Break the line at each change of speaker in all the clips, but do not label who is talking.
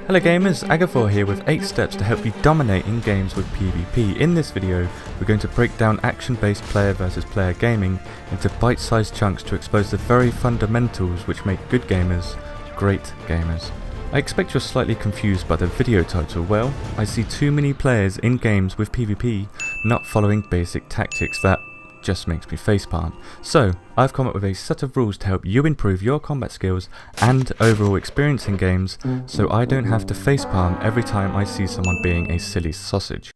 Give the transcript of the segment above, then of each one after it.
Hello gamers, Agathor here with 8 steps to help you dominate in games with PvP. In this video, we're going to break down action-based player versus player gaming into bite-sized chunks to expose the very fundamentals which make good gamers great gamers. I expect you're slightly confused by the video title. Well, I see too many players in games with PvP not following basic tactics. That just makes me facepalm. So, I've come up with a set of rules to help you improve your combat skills and overall experience in games, so I don't have to facepalm every time I see someone being a silly sausage.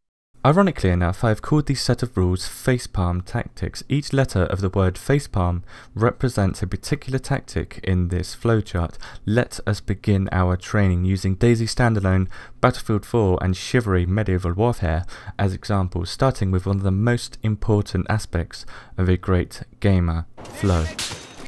Ironically enough, I have called these set of rules facepalm tactics. Each letter of the word facepalm represents a particular tactic in this flowchart. Let us begin our training using DayZ Standalone, Battlefield 4 and Chivalry Medeval Warfare as examples, starting with one of the most important aspects of a great gamer: flow.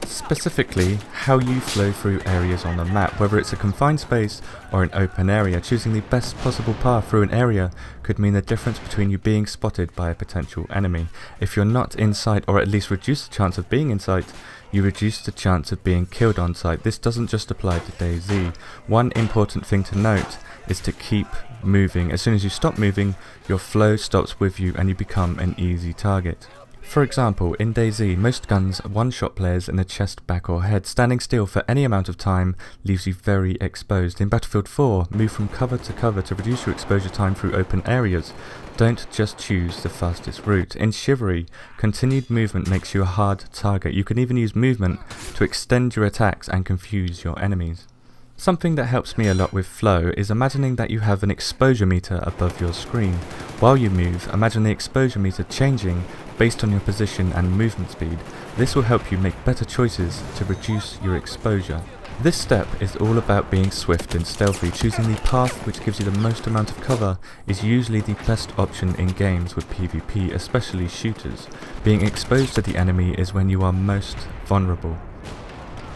Specifically, how you flow through areas on the map. Whether it's a confined space or an open area, choosing the best possible path through an area could mean the difference between you being spotted by a potential enemy. If you're not in sight, or at least reduce the chance of being in sight, you reduce the chance of being killed on sight. This doesn't just apply to DayZ. One important thing to note is to keep moving. As soon as you stop moving, your flow stops with you and you become an easy target. For example, in DayZ, most guns one-shot players in the chest, back or head. Standing still for any amount of time leaves you very exposed. In Battlefield 4, move from cover to reduce your exposure time through open areas. Don't just choose the fastest route. In Chivalry, continued movement makes you a hard target. You can even use movement to extend your attacks and confuse your enemies. Something that helps me a lot with flow is imagining that you have an exposure meter above your screen. While you move, imagine the exposure meter changing based on your position and movement speed. This will help you make better choices to reduce your exposure. This step is all about being swift and stealthy. Choosing the path which gives you the most amount of cover is usually the best option in games with PvP, especially shooters. Being exposed to the enemy is when you are most vulnerable.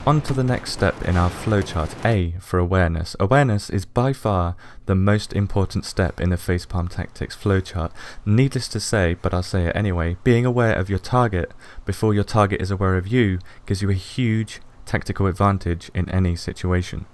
On to the next step in our flowchart, A for awareness. Awareness is by far the most important step in the facepalm tactics flowchart. Needless to say, but I'll say it anyway, being aware of your target before your target is aware of you gives you a huge tactical advantage in any situation.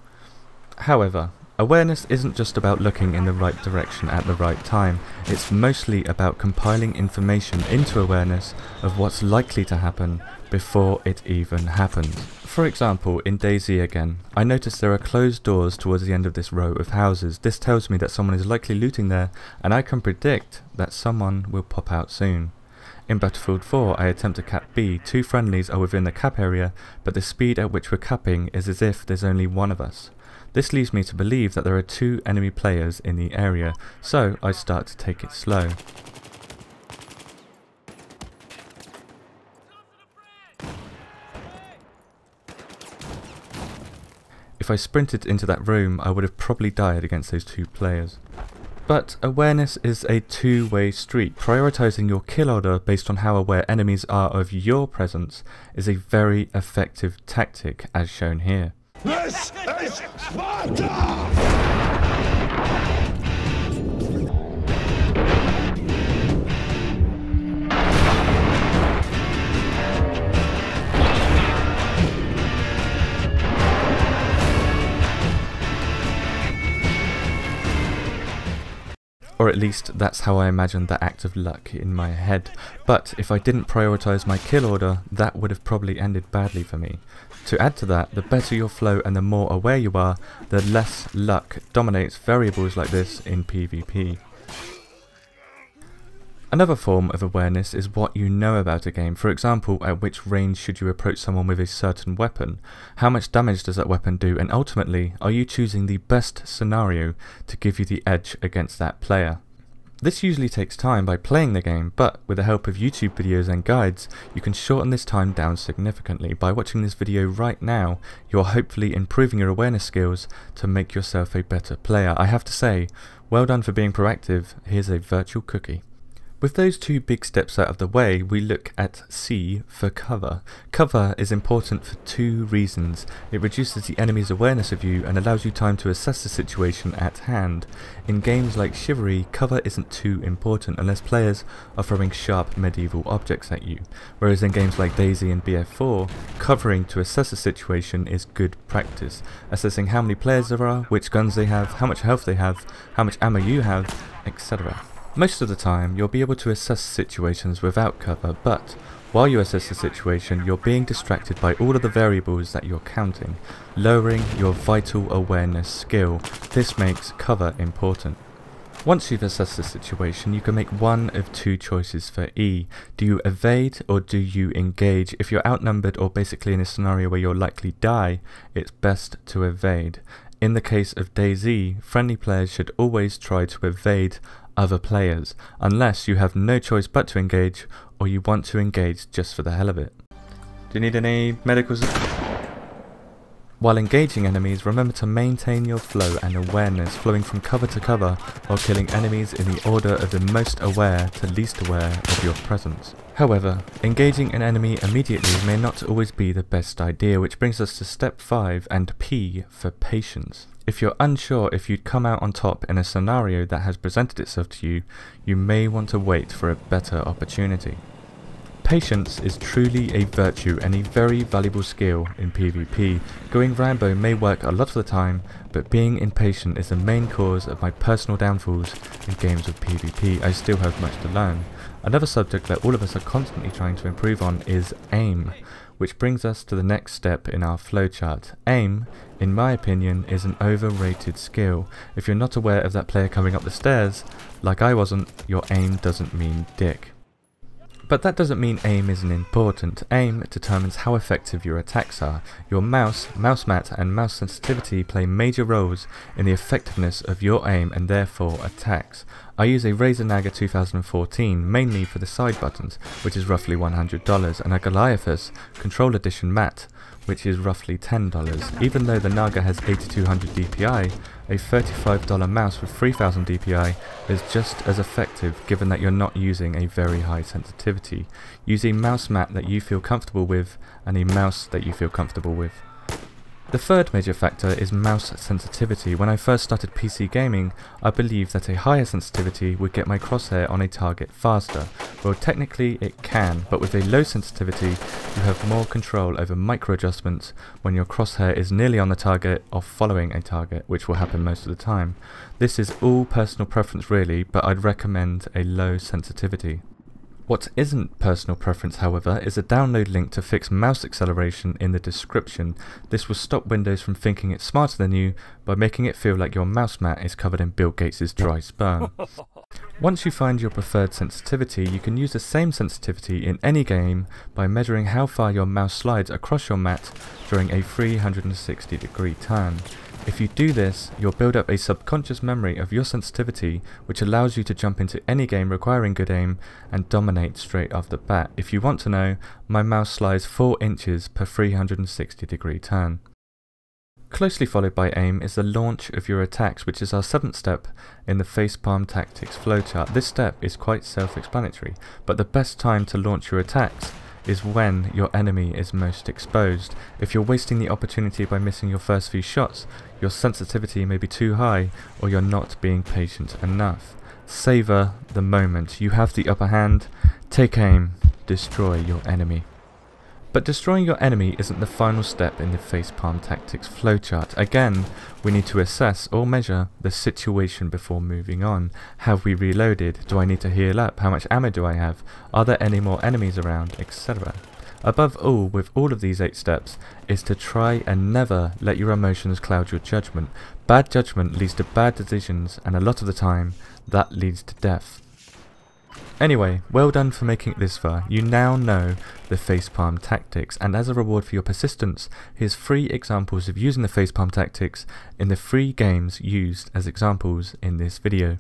However, awareness isn't just about looking in the right direction at the right time. It's mostly about compiling information into awareness of what's likely to happen before it even happens. For example, in DayZ again, I notice there are closed doors towards the end of this row of houses. This tells me that someone is likely looting there, and I can predict that someone will pop out soon. In Battlefield 4, I attempt to cap B. 2 friendlies are within the cap area, but the speed at which we're capping is as if there's only one of us. This leads me to believe that there are 2 enemy players in the area, so I start to take it slow. If I sprinted into that room, I would have probably died against those 2 players. But awareness is a two-way street. Prioritizing your kill order based on how aware enemies are of your presence is a very effective tactic, as shown here.
This is Sparta!
Or at least that's how I imagined that act of luck in my head. But if I didn't prioritize my kill order, that would have probably ended badly for me. To add to that, the better your flow and the more aware you are, the less luck dominates variables like this in PvP. Another form of awareness is what you know about a game. For example, at which range should you approach someone with a certain weapon? How much damage does that weapon do? And ultimately, are you choosing the best scenario to give you the edge against that player? This usually takes time by playing the game, but with the help of YouTube videos and guides, you can shorten this time down significantly. By watching this video right now, you're hopefully improving your awareness skills to make yourself a better player. I have to say, well done for being proactive. Here's a virtual cookie. With those two big steps out of the way, we look at C for cover. Cover is important for two reasons. It reduces the enemy's awareness of you and allows you time to assess the situation at hand. In games like Chivalry, cover isn't too important unless players are throwing sharp medieval objects at you, whereas in games like DayZ and BF4, covering to assess a situation is good practice, assessing how many players there are, which guns they have, how much health they have, how much ammo you have, etc. Most of the time, you'll be able to assess situations without cover, but while you assess the situation, you're being distracted by all of the variables that you're counting, lowering your vital awareness skill. This makes cover important. Once you've assessed the situation, you can make one of two choices for E. Do you evade or do you engage? If you're outnumbered or basically in a scenario where you'll likely die, it's best to evade. In the case of DayZ, friendly players should always try to evade other players, unless you have no choice but to engage, or you want to engage just for the hell of it. Do you need any medical support? While engaging enemies, remember to maintain your flow and awareness, flowing from cover to cover while killing enemies in the order of the most aware to least aware of your presence. However, engaging an enemy immediately may not always be the best idea, which brings us to step 5 and P for patience. If you're unsure if you'd come out on top in a scenario that has presented itself to you, you may want to wait for a better opportunity. Patience is truly a virtue and a very valuable skill in PvP. Going Rambo may work a lot of the time, but being impatient is the main cause of my personal downfalls in games of PvP. I still have much to learn. Another subject that all of us are constantly trying to improve on is aim, which brings us to the next step in our flowchart. Aim, in my opinion, is an overrated skill. If you're not aware of that player coming up the stairs, like I wasn't, your aim doesn't mean dick. But that doesn't mean aim isn't important. Aim determines how effective your attacks are. Your mouse mat and mouse sensitivity play major roles in the effectiveness of your aim and therefore attacks. I use a Razer Naga 2014 mainly for the side buttons, which is roughly $100, and a Goliathus Control Edition mat, which is roughly $10. Even though the Naga has 8200 DPI, a $35 mouse with 3000 DPI is just as effective given that you're not using a very high sensitivity. Use a mouse mat that you feel comfortable with and a mouse that you feel comfortable with. The third major factor is mouse sensitivity. When I first started PC gaming, I believed that a higher sensitivity would get my crosshair on a target faster. Well, technically it can, but with a low sensitivity, you have more control over micro adjustments when your crosshair is nearly on the target or following a target, which will happen most of the time. This is all personal preference really, but I'd recommend a low sensitivity. What isn't personal preference, however, is a download link to fix mouse acceleration in the description. This will stop Windows from thinking it's smarter than you by making it feel like your mouse mat is covered in Bill Gates' dry sperm. Once you find your preferred sensitivity, you can use the same sensitivity in any game by measuring how far your mouse slides across your mat during a 360-degree turn. If you do this, you'll build up a subconscious memory of your sensitivity, which allows you to jump into any game requiring good aim and dominate straight off the bat. If you want to know, my mouse slides 4 inches per 360-degree turn. Closely followed by aim is the launch of your attacks, which is our 7th step in the Facepalm tactics flowchart. This step is quite self-explanatory, but the best time to launch your attacks is when your enemy is most exposed. If you're wasting the opportunity by missing your first few shots, your sensitivity may be too high or you're not being patient enough. Savor the moment. You have the upper hand. Take aim. Destroy your enemy. But destroying your enemy isn't the final step in the Facepalm tactics flowchart. Again, we need to assess or measure the situation before moving on. Have we reloaded? Do I need to heal up? How much ammo do I have? Are there any more enemies around? Etc. Above all, with all of these 8 steps, is to try and never let your emotions cloud your judgment. Bad judgment leads to bad decisions, and a lot of the time, that leads to death. Anyway, well done for making it this far. You now know the Facepalm tactics, and as a reward for your persistence, here's 3 examples of using the Facepalm tactics in the 3 games used as examples in this video.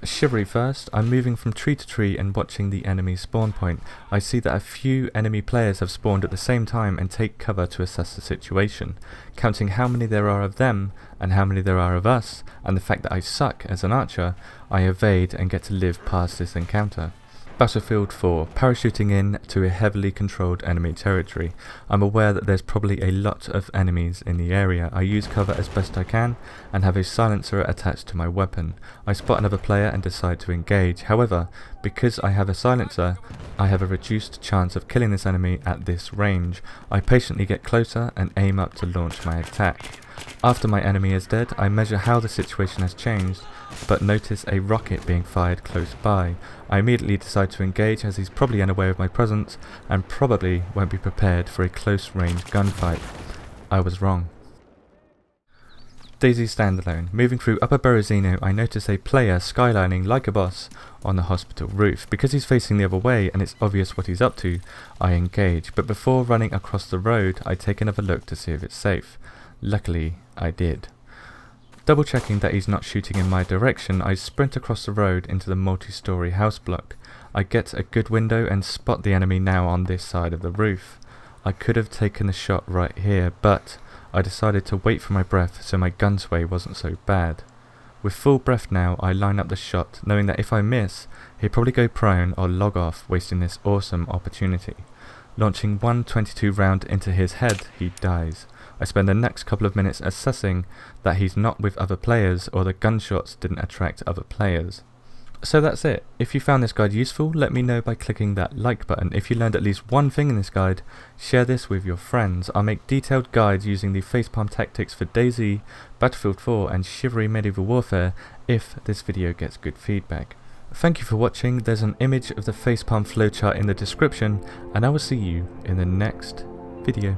Chivalry first. I'm moving from tree to tree and watching the enemy spawn point. I see that a few enemy players have spawned at the same time and take cover to assess the situation. Counting how many there are of them and how many there are of us, and the fact that I suck as an archer, I evade and get to live past this encounter. Battlefield 4, parachuting in to a heavily controlled enemy territory. I'm aware that there's probably a lot of enemies in the area. I use cover as best I can and have a silencer attached to my weapon. I spot another player and decide to engage. However, because I have a silencer, I have a reduced chance of killing this enemy at this range. I patiently get closer and aim up to launch my attack. After my enemy is dead, I measure how the situation has changed, but notice a rocket being fired close by. I immediately decide to engage as he's probably unaware of my presence and probably won't be prepared for a close range gunfight. I was wrong. DayZ Standalone. Moving through Upper Berezino, I notice a player skylining like a boss on the hospital roof. Because he's facing the other way and it's obvious what he's up to, I engage, but before running across the road I take another look to see if it's safe. Luckily, I did. Double checking that he's not shooting in my direction, I sprint across the road into the multi-story house block. I get a good window and spot the enemy now on this side of the roof. I could have taken the shot right here, but I decided to wait for my breath so my gun sway wasn't so bad. With full breath now, I line up the shot, knowing that if I miss, he'll probably go prone or log off, wasting this awesome opportunity. Launching one .22 round into his head, he dies. I spend the next couple of minutes assessing that he's not with other players or the gunshots didn't attract other players. So that's it. If you found this guide useful, let me know by clicking that like button. If you learned at least one thing in this guide, share this with your friends. I'll make detailed guides using the Facepalm tactics for DayZ, Battlefield 4 and Chivalry Medeval Warfare if this video gets good feedback. Thank you for watching. There's an image of the Facepalm flowchart in the description and I will see you in the next video.